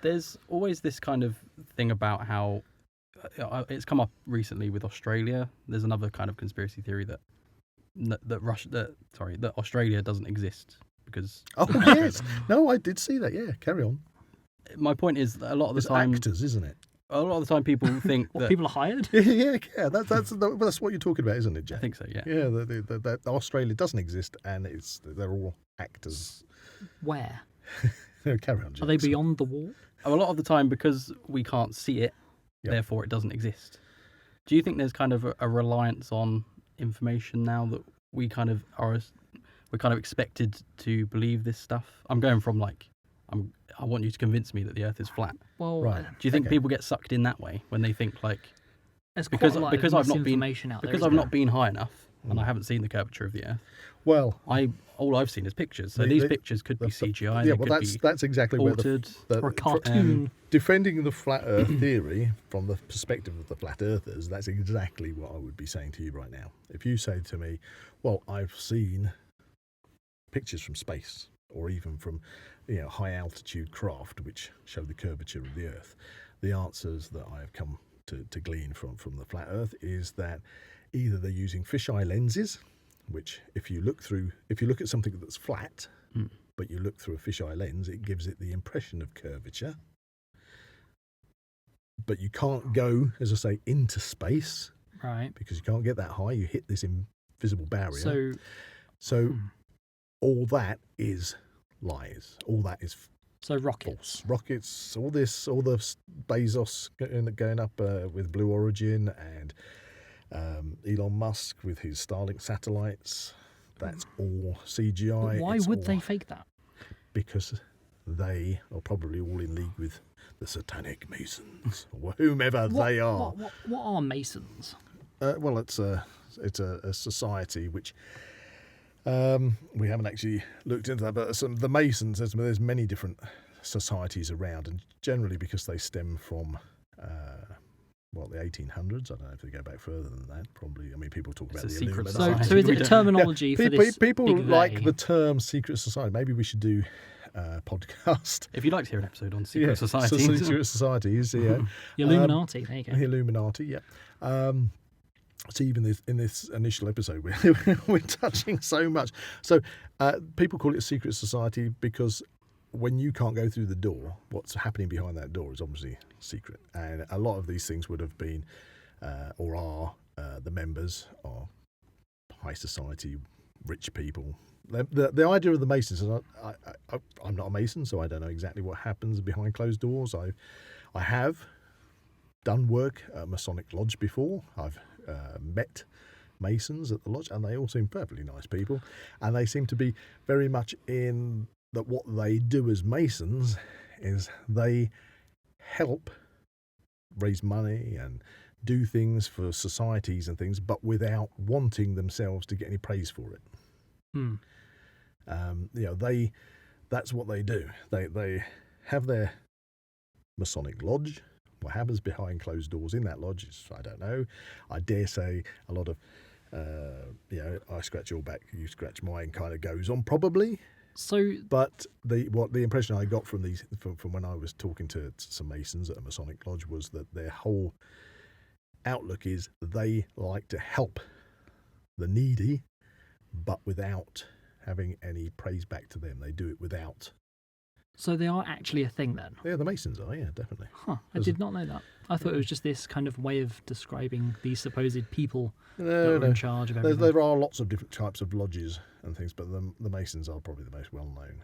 there's always this kind of thing about how it's come up recently with Australia. There's another kind of conspiracy theory that Australia doesn't exist because. Oh yes, no, I did see that. Yeah, carry on. My point is that a lot of the It's time, actors, isn't it? a lot of the time people think that People are hired? Yeah. That's what you're talking about, isn't it, Jack? I think so. Yeah. Yeah, that Australia doesn't exist, and they're all actors. Where? No, carry on, Jack. Are they beyond the wall? A lot of the time, because we can't see it, Yep. therefore it doesn't exist. Do you think there's kind of a reliance on information now that we kind of we're kind of expected to believe this stuff? I'm going from I want you to convince me that the Earth is flat. Well, Right. Do you think Okay. people get sucked in that way when they think there's because quite a lot because of I've not been misinformation out there, because isn't I've there? not been high enough and I haven't seen the curvature of the Earth. Well, All I've seen is pictures. So The- these the- pictures could be CGI. yeah, they well, could be that's exactly where altered. Or a cartoon. defending the flat Earth theory from the perspective of the flat earthers. That's exactly what I would be saying to you right now. If you say to me, "Well, I've seen pictures from space, or even from high altitude craft which show the curvature of the Earth," the answers that I have come to glean from the flat Earth is that either they're using fisheye lenses, which if you look at something that's flat, but you look through a fisheye lens, it gives it the impression of curvature. But you can't go, as I say, into space Right. because you can't get that high. You hit this invisible barrier. So All that is lies. All that is So rockets. false. Rockets, all the Bezos going up with Blue Origin, and Elon Musk with his Starlink satellites. That's all CGI. But why It's would all- they fake that? Because they are probably all in league with the Satanic Masons, or whomever they are. What are Masons? Well, it's a society which we haven't actually looked into that, but the Masons, there's many different societies around, and generally because they stem from the 1800s. I don't know if they go back further than that. Probably. I mean, people talk about a the secret Illuminati. So is We it a don't- terminology for this? People big like they? the term secret society. Maybe we should do a podcast. If you'd like to hear an episode on secret societies, So secret societies. Yeah. The Illuminati. There you go. The Illuminati, yeah. So even in this initial episode, we're touching so much. So people call it a secret society because when you can't go through the door, what's happening behind that door is obviously secret. And a lot of these things would have been, or are, the members are high society, rich people. The idea of the Masons is I'm not a Mason, so I don't know exactly what happens behind closed doors. I have done work at a Masonic lodge before. I've met Masons at the lodge, and they all seem perfectly nice people, and they seem to be very much in that what they do as Masons is they help raise money and do things for societies and things, but without wanting themselves to get any praise for it. That's what they do. They have their Masonic lodge. What happens behind closed doors in that lodge is, I don't know. I dare say a lot of, I scratch your back, you scratch mine kind of goes on probably. So, But the impression I got from when I was talking to some Masons at a Masonic lodge was that their whole outlook is they like to help the needy, but without having any praise back to them. They do it without. so they are actually a thing then? Yeah, the Masons are, yeah, definitely. Huh, I did not know that. I thought it was just this kind of way of describing these supposed people that are in charge of everything. There are lots of different types of lodges and things, but the Masons are probably the most well known.